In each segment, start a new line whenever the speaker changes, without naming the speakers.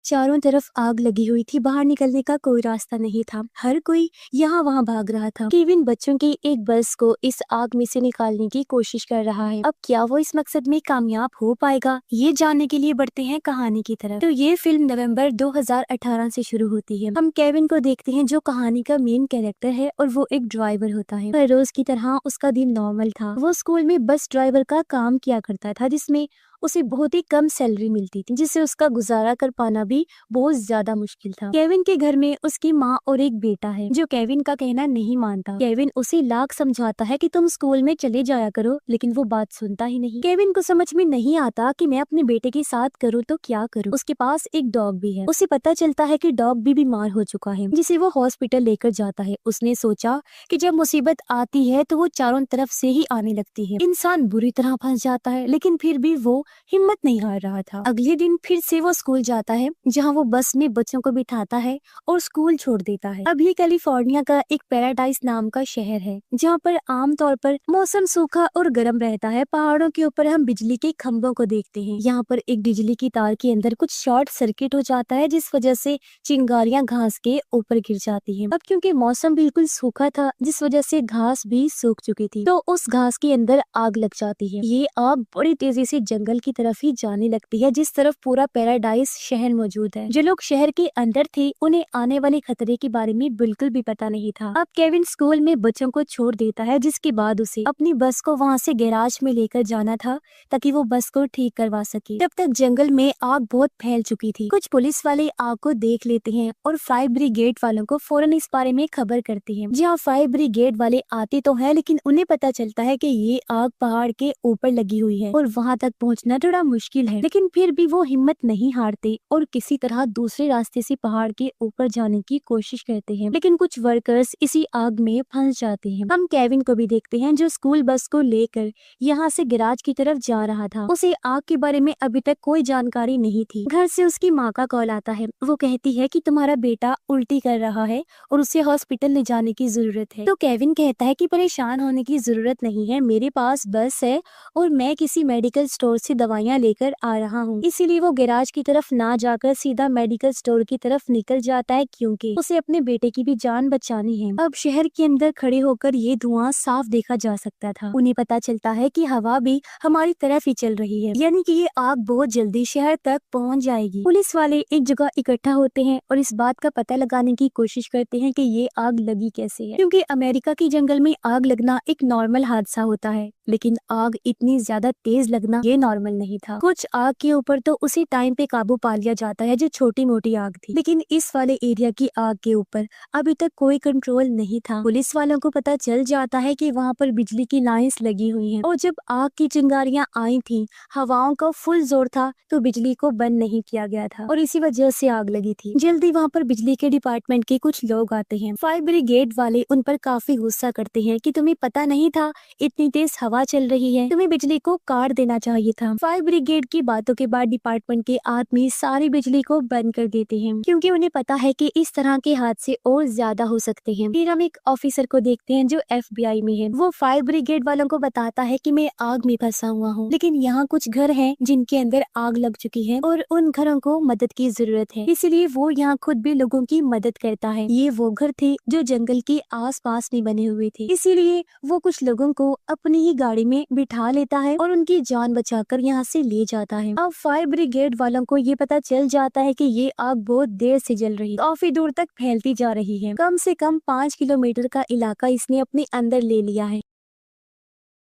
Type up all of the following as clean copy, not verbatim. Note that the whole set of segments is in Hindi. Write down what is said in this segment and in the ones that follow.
चारों तरफ आग लगी हुई थी, बाहर निकलने का कोई रास्ता नहीं था। हर कोई यहाँ वहाँ भाग रहा था। केविन बच्चों की एक बस को इस आग में से निकालने की कोशिश कर रहा है। अब क्या वो इस मकसद में कामयाब हो पाएगा, ये जानने के लिए बढ़ते हैं कहानी की तरफ। तो ये फिल्म नवंबर 2018 से शुरू होती है। हम केविन को देखते हैं जो कहानी का मेन कैरेक्टर है और वो एक ड्राइवर होता है। हर रोज की तरह उसका दिन नॉर्मल था। वो स्कूल में बस ड्राइवर का काम किया करता था, जिसमें उसे बहुत ही कम सैलरी मिलती थी, जिससे उसका गुजारा कर पाना भी बहुत ज्यादा मुश्किल था। केविन के घर में उसकी माँ और एक बेटा है जो केविन का कहना नहीं मानता। केविन उसे लाख समझाता है कि तुम स्कूल में चले जाया करो, लेकिन वो बात सुनता ही नहीं। केविन को समझ में नहीं आता कि मैं अपने बेटे के साथ करूँ तो क्या करूँ। उसके पास एक डॉग भी है। उसे पता चलता है कि डॉग भी बीमार हो चुका है, जिसे वो हॉस्पिटल लेकर जाता है। उसने सोचा कि जब मुसीबत आती है तो वो चारों तरफ से ही आने लगती है। इंसान बुरी तरह फंस जाता है, लेकिन फिर भी वो हिम्मत नहीं हार रहा था। अगले दिन फिर से वो स्कूल जाता है, जहाँ वो बस में बच्चों को बिठाता है और स्कूल छोड़ देता है। अब ये कैलिफोर्निया का एक पैराडाइज नाम का शहर है, जहाँ पर आमतौर पर मौसम सूखा और गर्म रहता है। पहाड़ों के ऊपर हम बिजली के खंभों को देखते हैं। यहाँ पर एक बिजली की तार के अंदर कुछ शॉर्ट सर्किट हो जाता है, जिस वजह से चिंगारियां घास के ऊपर गिर जाती हैं। अब क्योंकि मौसम बिल्कुल सूखा था, जिस वजह से घास भी सूख चुकी थी, तो उस घास के अंदर आग लग जाती है। ये आग बड़ी तेजी से जंगल की तरफ ही जाने लगती है, जिस तरफ पूरा पैराडाइज शहर मौजूद है। जो लोग शहर के अंदर थे, उन्हें आने वाले खतरे के बारे में बिल्कुल भी पता नहीं था। अब केविन स्कूल में बच्चों को छोड़ देता है, जिसके बाद उसे अपनी बस को वहाँ से गैराज में लेकर जाना था, ताकि वो बस को ठीक करवा सके। तब तक जंगल में आग बहुत फैल चुकी थी। कुछ पुलिस वाले आग को देख लेते हैं और फायर ब्रिगेड वालों को फौरन इस बारे में खबर करते हैं। जहाँ फायर ब्रिगेड वाले आते तो है, लेकिन उन्हें पता चलता है कि ये आग पहाड़ के ऊपर लगी हुई है और वहाँ तक पहुँचना थोड़ा मुश्किल है। लेकिन फिर भी वो हिम्मत नहीं हारते और किसी तरह दूसरे रास्ते से पहाड़ के ऊपर जाने की कोशिश करते हैं। लेकिन कुछ वर्कर्स इसी आग में फंस जाते हैं। हम केविन को भी देखते हैं, जो स्कूल बस को लेकर यहाँ से गैराज की तरफ जा रहा था। उसे आग के बारे में अभी तक कोई जानकारी नहीं थी। घर से उसकी माँ का कॉल आता है। वो कहती है कि तुम्हारा बेटा उल्टी कर रहा है और उसे हॉस्पिटल ले जाने की जरूरत है। तो केविन कहता है कि परेशान होने की जरूरत नहीं है, मेरे पास बस है और मैं किसी मेडिकल स्टोर से दवाइयाँ लेकर आ रहा हूँ। इसीलिए वो गैराज की तरफ ना जाकर सीधा मेडिकल स्टोर की तरफ निकल जाता है, क्योंकि उसे अपने बेटे की भी जान बचानी है। अब शहर के अंदर खड़े होकर ये धुआं साफ देखा जा सकता था। उन्हें पता चलता है कि हवा भी हमारी तरफ ही चल रही है, यानी कि ये आग बहुत जल्दी शहर तक पहुंच जाएगी। पुलिस वाले एक जगह इकट्ठा होते हैं और इस बात का पता लगाने की कोशिश करते हैं कि ये आग लगी कैसे है, क्योंकि अमेरिका के जंगल में आग लगना एक नॉर्मल हादसा होता है, लेकिन आग इतनी ज्यादा तेज लगना ये नॉर्मल नहीं था। कुछ आग के ऊपर तो उसी टाइम पे काबू पा लिया जाता है जो छोटी मोटी आग थी, लेकिन इस वाले एरिया की आग के ऊपर अभी तक कोई कंट्रोल नहीं था। पुलिस वालों को पता चल जाता है कि वहाँ पर बिजली की लाइंस लगी हुई हैं और जब आग की चिंगारियां आई थी, हवाओं का फुल जोर था, तो बिजली को बंद नहीं किया गया था और इसी वजह से आग लगी थी। जल्दी वहाँ पर बिजली के डिपार्टमेंट के कुछ लोग आते हैं। फायर ब्रिगेड वाले उन पर काफी गुस्सा करते हैं कि तुम्हें पता नहीं था इतनी तेज हवा चल रही है, तुम्हें बिजली को काट देना चाहिए था। फायर ब्रिगेड की बातों के बाद डिपार्टमेंट के आदमी सारी बिजली को बंद कर देते हैं, क्योंकि उन्हें पता है कि इस तरह के हादसे और ज्यादा हो सकते हैं। फिर हम एक ऑफिसर को देखते हैं जो FBI में है। वो फायर ब्रिगेड वालों को बताता है कि मैं आग में फंसा हुआ हूँ, लेकिन यहाँ कुछ घर हैं जिनके अंदर आग लग चुकी है और उन घरों को मदद की जरूरत है, इसलिए वो यहाँ खुद भी लोगों की मदद करता है। ये वो घर थे जो जंगल के आसपास में बने हुए थे, इसीलिए वो कुछ लोगों को अपनी ही गाड़ी में बिठा लेता है और उनकी जान बचाकर यहाँ से ले जाता है। अब फायर ब्रिगेड वालों को ये पता चल जाता है कि ये आग बहुत देर से जल रही, काफी दूर तक फैलती जा रही है। कम से कम 5 किलोमीटर का इलाका इसने अपने अंदर ले लिया है।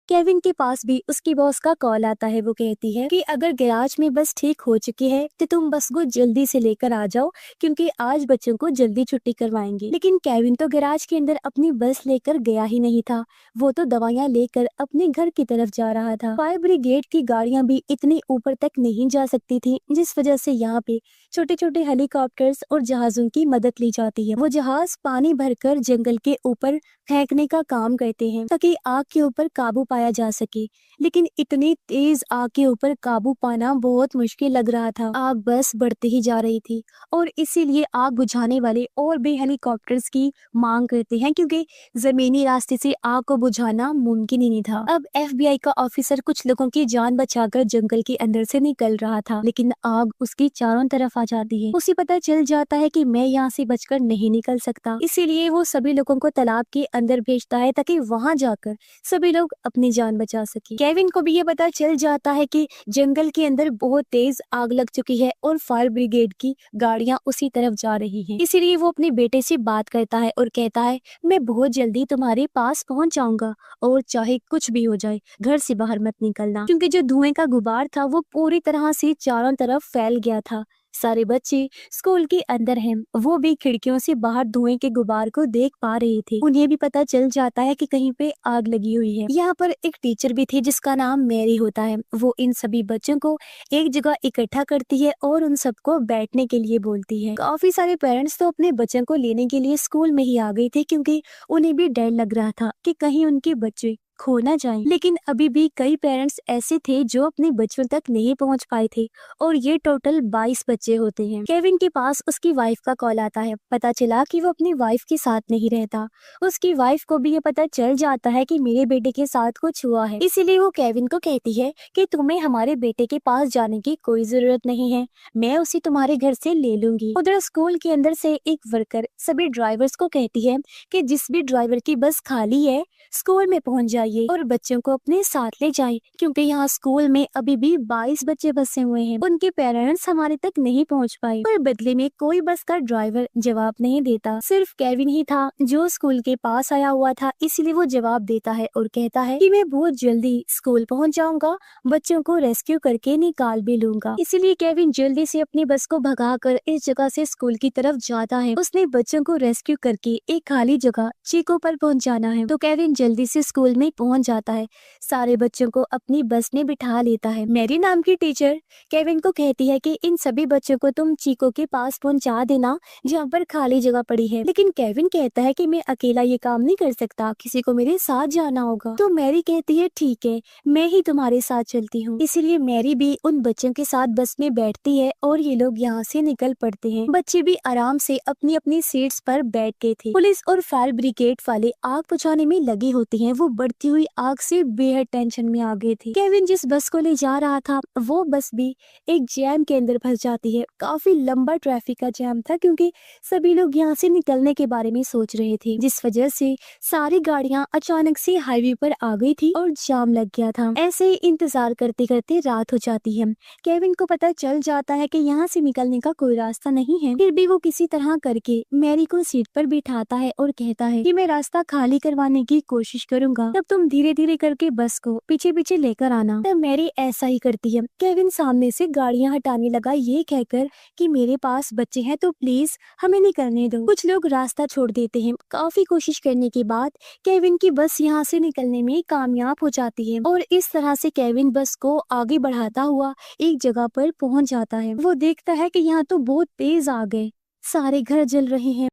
केविन के पास भी उसकी बॉस का कॉल आता है। वो कहती है कि अगर गैराज में बस ठीक हो चुकी है तो तुम बस को जल्दी से लेकर आ जाओ, क्योंकि आज बच्चों को जल्दी छुट्टी करवाएंगे। लेकिन केविन तो गैराज के अंदर अपनी बस लेकर गया ही नहीं था, वो तो दवाइयाँ लेकर अपने घर की तरफ जा रहा था। फायर ब्रिगेड की गाड़ियाँ भी इतनी ऊपर तक नहीं जा सकती थी, जिस वजह से यहाँ पे छोटे छोटे हेलीकॉप्टर्स और जहाजों की मदद ली जाती है। वो जहाज पानी भरकर जंगल के ऊपर फेंकने का काम करते हैं, ताकि आग के ऊपर काबू पाया बुझाया जा सके, लेकिन इतनी तेज आग के ऊपर काबू पाना बहुत मुश्किल लग रहा था। आग बस बढ़ती ही जा रही थी और इसीलिए आग बुझाने वाले और भी हेलीकॉप्टर्स की मांग करते हैं, क्योंकि जमीनी रास्ते से आग को बुझाना मुमकिन ही नहीं था। अब FBI का ऑफिसर कुछ लोगों की जान बचाकर जंगल के अंदर से निकल रहा था, लेकिन आग उसकी चारों तरफ आ जाती है। उसे पता चल जाता है कि मैं यहाँ से बचकर नहीं निकल सकता, इसीलिए वो सभी लोगों को तालाब के अंदर भेजता है ताकि वहां जाकर सभी लोग अपनी जान बचा सके। केविन को भी ये पता चल जाता है कि जंगल के अंदर बहुत तेज आग लग चुकी है और फायर ब्रिगेड की गाड़ियां उसी तरफ जा रही हैं। इसीलिए वो अपने बेटे से बात करता है और कहता है, मैं बहुत जल्दी तुम्हारे पास पहुंच जाऊंगा और चाहे कुछ भी हो जाए घर से बाहर मत निकलना, क्योंकि जो धुएं का गुबार था वो पूरी तरह से चारों तरफ फैल गया था। सारे बच्चे स्कूल के अंदर हैं, वो भी खिड़कियों से बाहर धुएं के गुबार को देख पा रहे थे। उन्हें भी पता चल जाता है कि कहीं पे आग लगी हुई है। यहाँ पर एक टीचर भी थी जिसका नाम मैरी होता है। वो इन सभी बच्चों को एक जगह इकट्ठा करती है और उन सबको बैठने के लिए बोलती है। काफी सारे पेरेंट्स तो अपने बच्चों को लेने के लिए स्कूल में ही आ गए थे, क्योंकि उन्हें भी डर लग रहा था कि कहीं उनके बच्चे खो ना जाएं। लेकिन अभी भी कई पेरेंट्स ऐसे थे जो अपने बच्चों तक नहीं पहुंच पाए थे और ये टोटल 22 बच्चे होते हैं। केविन के पास उसकी वाइफ का कॉल आता है। पता चला कि वो अपनी वाइफ के साथ नहीं रहता। उसकी वाइफ को भी ये पता चल जाता है कि मेरे बेटे के साथ कुछ हुआ है, इसीलिए वो केविन को कहती है कि तुम्हें हमारे बेटे के पास जाने की कोई जरूरत नहीं है, मैं उसे तुम्हारे घर से ले लूंगी। उधर स्कूल के अंदर से एक वर्कर सभी ड्राइवर्स को कहती है कि जिस भी ड्राइवर की बस खाली है स्कूल में पहुंच जाइए और बच्चों को अपने साथ ले जाएं, क्योंकि यहाँ स्कूल में अभी भी 22 बच्चे बसे हुए हैं। उनके पेरेंट्स हमारे तक नहीं पहुंच पाए। पर बदले में कोई बस का ड्राइवर जवाब नहीं देता। सिर्फ केविन ही था जो स्कूल के पास आया हुआ था, इसलिए वो जवाब देता है और कहता है कि मैं बहुत जल्दी स्कूल पहुंच जाऊंगा, बच्चों को रेस्क्यू करके निकाल भी लूंगा। इसीलिए केविन जल्दी से अपनी बस को भगाकर इस जगह से स्कूल की तरफ जाता है। उसने बच्चों को रेस्क्यू करके एक खाली जगह चीको पर पहुंच जाना है, तो केविन जल्दी से स्कूल में पहुंच जाता है। सारे बच्चों को अपनी बस में बिठा लेता है। मैरी नाम की टीचर केविन को कहती है कि इन सभी बच्चों को तुम चीको के पास पहुंचा देना जहाँ पर खाली जगह पड़ी है। लेकिन केविन कहता है कि मैं अकेला ये काम नहीं कर सकता, किसी को मेरे साथ जाना होगा। तो मैरी कहती है ठीक है, मैं ही तुम्हारे साथ चलती हूँ। इसीलिए मैरी भी उन बच्चों के साथ बस में बैठती है और ये लोग यहाँ से निकल पड़ते हैं। बच्चे भी आराम से अपनी अपनी सीट्स पर बैठ गए थे। पुलिस और फायर ब्रिगेड वाले आग बुझाने में लगे होते हैं। वो बढ़ती हुई आग से बेहद टेंशन में आ गए थे। केविन जिस बस को ले जा रहा था वो बस भी एक जैम के अंदर फंस जाती है। काफी लंबा ट्रैफिक का जैम था, क्योंकि सभी लोग यहाँ से निकलने के बारे में सोच रहे थे, जिस वजह से सारी गाड़ियां अचानक से हाईवे पर आ गई थी और जाम लग गया था। ऐसे ही इंतजार करते करते रात हो जाती है। केविन को पता चल जाता है कि यहाँ से निकलने का कोई रास्ता नहीं है। फिर भी वो किसी तरह करके मैरी को सीट पर बिठाता है और कहता है कि मैं रास्ता खाली करवाने की कोशिश करूंगा, तब तुम धीरे धीरे करके बस को पीछे पीछे लेकर आना। तब मैरी ऐसा ही करती है। केविन सामने से गाड़ियां हटाने लगा, ये कहकर कि मेरे पास बच्चे हैं तो प्लीज हमें निकलने दो। कुछ लोग रास्ता छोड़ देते हैं। काफी कोशिश करने के बाद केविन की बस यहाँ से निकलने में कामयाब हो जाती है और इस तरह से केविन बस को आगे बढ़ाता हुआ एक जगह पर पहुंच जाता है। वो देखता है कि यहाँ तो बहुत तेज आग है, सारे घर जल रहे हैं।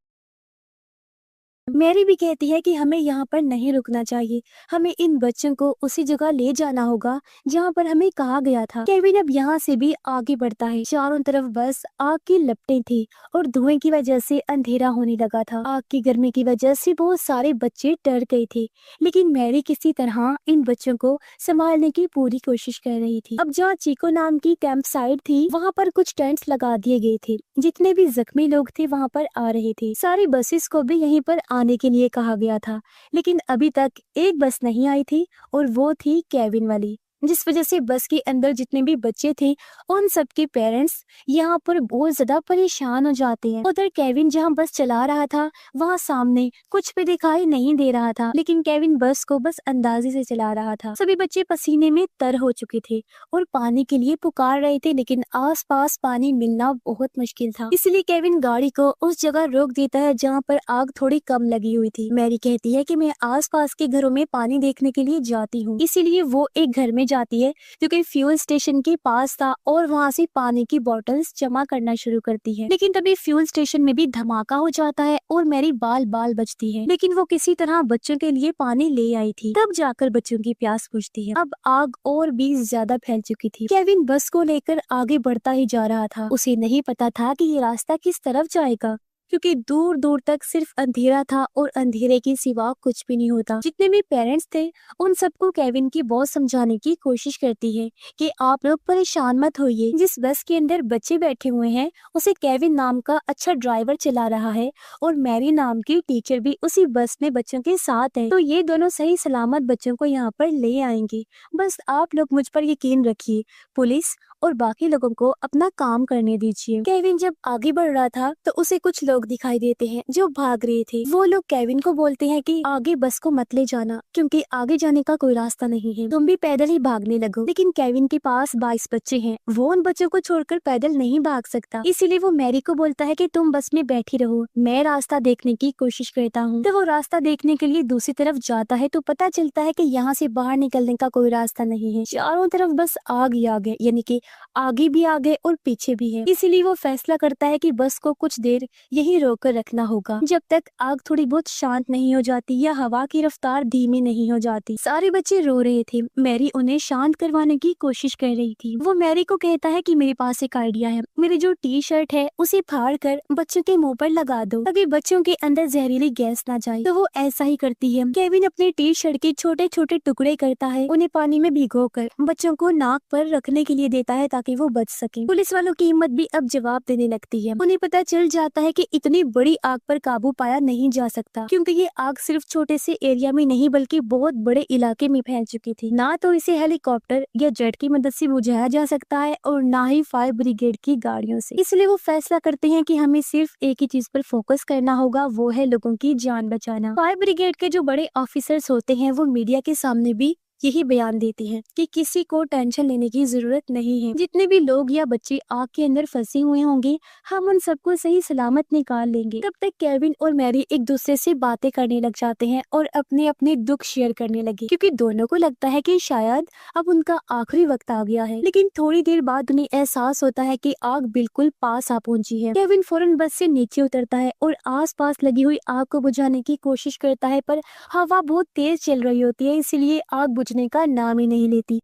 मैरी भी कहती है कि हमें यहाँ पर नहीं रुकना चाहिए, हमें इन बच्चों को उसी जगह ले जाना होगा जहाँ पर हमें कहा गया था। केविन अब यहाँ से भी आगे बढ़ता है। चारों तरफ बस आग की लपटें थी और धुएं की वजह से अंधेरा होने लगा था। आग की गर्मी की वजह से बहुत सारे बच्चे डर गए थे, लेकिन मैरी किसी तरह इन बच्चों को संभालने की पूरी कोशिश कर रही थी। अब जहाँ चीको नाम की कैंप साइट थी वहाँ पर कुछ टेंट्स लगा दिए गए थे। जितने भी जख्मी लोग थे वहाँ पर आ रहे थे। सारी बसेस को भी यहीं पर आने के लिए कहा गया था, लेकिन अभी तक एक बस नहीं आई थी और वो थी केविन वाली, जिस वजह से बस के अंदर जितने भी बच्चे थे उन सबके पेरेंट्स यहाँ पर बहुत ज्यादा परेशान हो जाते हैं। उधर केविन जहाँ बस चला रहा था वहाँ सामने कुछ भी दिखाई नहीं दे रहा था, लेकिन केविन बस को बस अंदाजे से चला रहा था। सभी बच्चे पसीने में तर हो चुके थे और पानी के लिए पुकार रहे थे, लेकिन आसपास पानी मिलना बहुत मुश्किल था। इसलिए केविन गाड़ी को उस जगह रोक देता है जहाँ पर आग थोड़ी कम लगी हुई थी। मैरी कहती है कि मैं आसपास के घरों में पानी देखने के लिए जाती हूँ, इसीलिए वो एक घर में जाती है जो कि फ्यूल स्टेशन के पास था और वहाँ से पानी की बोतल्स जमा करना शुरू करती है। लेकिन तभी फ्यूल स्टेशन में भी धमाका हो जाता है और मैरी बाल बाल बचती है, लेकिन वो किसी तरह बच्चों के लिए पानी ले आई थी। तब जाकर बच्चों की प्यास बुझती है। अब आग और भी ज्यादा फैल चुकी थी। केविन बस को लेकर आगे बढ़ता ही जा रहा था। उसे नहीं पता था कि ये रास्ता किस तरफ जाएगा, क्योंकि दूर दूर तक सिर्फ अंधेरा था और अंधेरे के सिवा कुछ भी नहीं होता। जितने भी पेरेंट्स थे उन सबको केविन की बहुत समझाने की कोशिश करती है कि आप लोग परेशान मत होइए। जिस बस के अंदर बच्चे बैठे हुए हैं उसे केविन नाम का अच्छा ड्राइवर चला रहा है और मैरी नाम की टीचर भी उसी बस में बच्चों के साथ है। तो ये दोनों सही सलामत बच्चों को यहाँ पर ले आएंगे। बस आप लोग मुझ पर यकीन रखिए। पुलिस और बाकी लोगों को अपना काम करने दीजिए। केविन जब आगे बढ़ रहा था तो उसे कुछ लोग दिखाई देते हैं जो भाग रहे थे। वो लोग केविन को बोलते हैं कि आगे बस को मत ले जाना, क्योंकि आगे जाने का कोई रास्ता नहीं है, तुम भी पैदल ही भागने लगो। लेकिन केविन के पास 22 बच्चे हैं, वो उन बच्चों को छोड़कर पैदल नहीं भाग सकता। इसीलिए वो मैरी को बोलता है कि तुम बस में बैठी रहो, मैं रास्ता देखने की कोशिश करता हूँ। तो वो रास्ता देखने के लिए दूसरी तरफ जाता है तो पता चलता है कि यहाँ से बाहर निकलने का कोई रास्ता नहीं है। चारों तरफ बस आग ही आग है, यानी कि आगे भी आगे और पीछे भी है। इसीलिए वो फैसला करता है कि बस को कुछ देर यही रोक कर रखना होगा, जब तक आग थोड़ी बहुत शांत नहीं हो जाती या हवा की रफ्तार धीमी नहीं हो जाती। सारे बच्चे रो रहे थे। मैरी उन्हें शांत करवाने की कोशिश कर रही थी। वो मैरी को कहता है कि मेरे पास एक आइडिया है, मेरी जो टी शर्ट है उसे फाड़ कर बच्चों के मुंह पर लगा दो ताकि बच्चों के अंदर जहरीली गैस ना जाए। तो वो ऐसा ही करती है। केविन अपने टी शर्ट के छोटे छोटे टुकड़े करता है, उन्हें पानी में भिगो कर बच्चों को नाक पर रखने के लिए देता है ताकि वो बच सके। पुलिस वालों की हिम्मत भी अब जवाब देने लगती है। उन्हें पता चल जाता है कि इतनी बड़ी आग पर काबू पाया नहीं जा सकता, क्योंकि ये आग सिर्फ छोटे से एरिया में नहीं बल्कि बहुत बड़े इलाके में फैल चुकी थी। ना तो इसे हेलीकॉप्टर या जेट की मदद से बुझाया जा सकता है और ना ही फायर ब्रिगेड की गाड़ियों से। इसलिए वो फैसला करते हैं कि हमें सिर्फ एक ही चीज पर फोकस करना होगा, वो है लोगों की जान बचाना। फायर ब्रिगेड के जो बड़े ऑफिसर्स होते हैं वो मीडिया के सामने भी यही बयान देती है कि किसी को टेंशन लेने की जरूरत नहीं है। जितने भी लोग या बच्चे आग के अंदर फंसे हुए होंगे हम उन सबको सही सलामत निकाल लेंगे। तब तक केविन और मैरी एक दूसरे से बातें करने लग जाते हैं और अपने अपने दुख शेयर करने लगे, क्योंकि दोनों को लगता है कि शायद अब उनका आखिरी वक्त आ गया है। लेकिन थोड़ी देर बाद उन्हें एहसास होता है कि आग बिल्कुल पास आ पहुंची है। केविन फौरन बस से नीचे उतरता है और आसपास लगी हुई आग को बुझाने की कोशिश करता है, पर हवा बहुत तेज चल रही होती है, इसलिए आग बुझने का नाम ही नहीं लेती।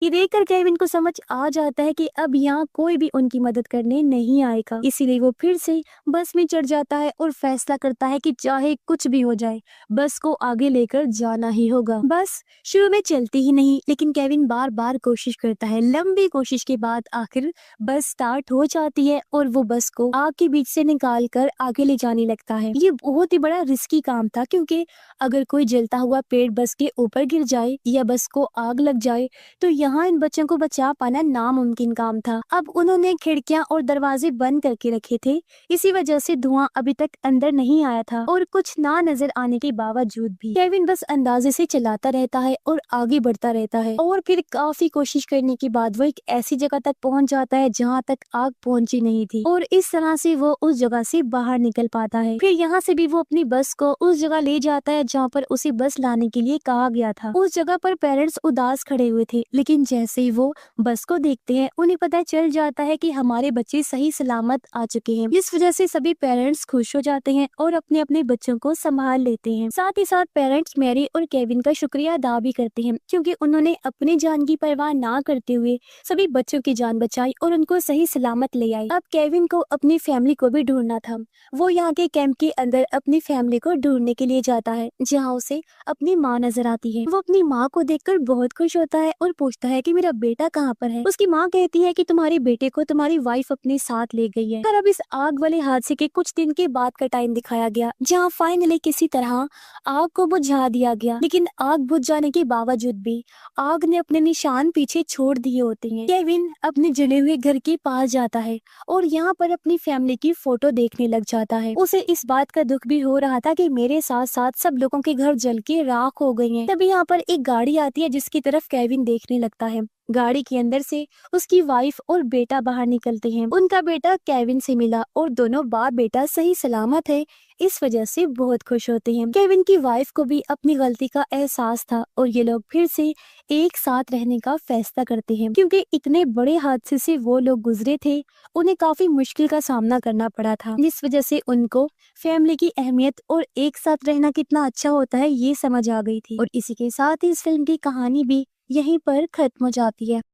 ये देखकर केविन को समझ आ जाता है कि अब यहाँ कोई भी उनकी मदद करने नहीं आएगा। इसीलिए वो फिर से बस में चढ़ जाता है और फैसला करता है कि चाहे कुछ भी हो जाए बस को आगे लेकर जाना ही होगा। बस शुरू में चलती ही नहीं, लेकिन केविन बार बार कोशिश करता है। लंबी कोशिश के बाद आखिर बस स्टार्ट हो जाती है और वो बस को आग के बीच से निकाल कर आगे ले जाने लगता है। ये बहुत ही बड़ा रिस्की काम था, क्योंकि अगर कोई जलता हुआ पेड़ बस के ऊपर गिर जाए या बस को आग लग जाए तो यहाँ इन बच्चों को बचा पाना नामुमकिन काम था। अब उन्होंने खिड़कियां और दरवाजे बंद करके रखे थे, इसी वजह से धुआं अभी तक अंदर नहीं आया था और कुछ ना नजर आने के बावजूद भी केविन बस अंदाजे से चलाता रहता है और आगे बढ़ता रहता है। और फिर काफी कोशिश करने के बाद वो एक ऐसी जगह तक पहुंच जाता है जहाँ तक आग पहुंची नहीं थी और इस तरह से वो उस जगह से बाहर निकल पाता है। फिर यहाँ से भी वो अपनी बस को उस जगह ले जाता है जहाँ पर उसे बस लाने के लिए कहा गया था। उस जगह पर पेरेंट्स उदास खड़े हुए थे, लेकिन जैसे ही वो बस को देखते हैं उन्हें पता चल जाता है कि हमारे बच्चे सही सलामत आ चुके हैं। इस वजह से सभी पेरेंट्स खुश हो जाते हैं और अपने अपने बच्चों को संभाल लेते हैं। साथ ही साथ पेरेंट्स मैरी और केविन का शुक्रिया अदा भी करते हैं, क्योंकि उन्होंने अपनी जान की परवाह ना करते हुए सभी बच्चों की जान बचाई और उनको सही सलामत ले आई। अब केविन को अपनी फैमिली को भी ढूंढना था। वो यहाँ के कैंप के अंदर अपनी फैमिली को ढूंढने के लिए जाता है, जहाँ उसे अपनी माँ नजर आती है। वो अपनी माँ को देखकर बहुत खुश होता है और पूछता है कि मेरा बेटा कहाँ पर है। उसकी माँ कहती है कि तुम्हारे बेटे को तुम्हारी वाइफ अपने साथ ले गई है। और अब इस आग वाले हादसे के कुछ दिन के बाद का टाइम दिखाया गया, जहाँ फाइनली किसी तरह आग को बुझा दिया गया। लेकिन आग बुझ जाने के बावजूद भी आग ने अपने निशान पीछे छोड़ दिए होते हैं। केविन अपने जले हुए घर के पास जाता है और यहाँ पर अपनी फैमिली की फोटो देखने लग जाता है। उसे इस बात का दुख भी हो रहा था कि मेरे साथ साथ सब लोगों के घर जल के राख हो गए हैं। तभी यहाँ पर एक गाड़ी आती है जिसकी तरफ केविन देखने लगता लगता है। गाड़ी के अंदर से उसकी वाइफ और बेटा बाहर निकलते हैं। उनका बेटा केविन से मिला और दोनों बाप बेटा सही सलामत है, इस वजह से बहुत खुश होते हैं। केविन की वाइफ को भी अपनी गलती का एहसास था और ये लोग फिर से एक साथ रहने का फैसला करते हैं, क्योंकि इतने बड़े हादसे से वो लोग गुजरे थे, उन्हें काफी मुश्किल का सामना करना पड़ा था, जिस वजह से उनको फैमिली की अहमियत और एक साथ रहना कितना अच्छा होता है ये समझ आ गई थी। और इसी के साथ ही इस फिल्म की कहानी भी यहीं पर खत्म हो जाती है।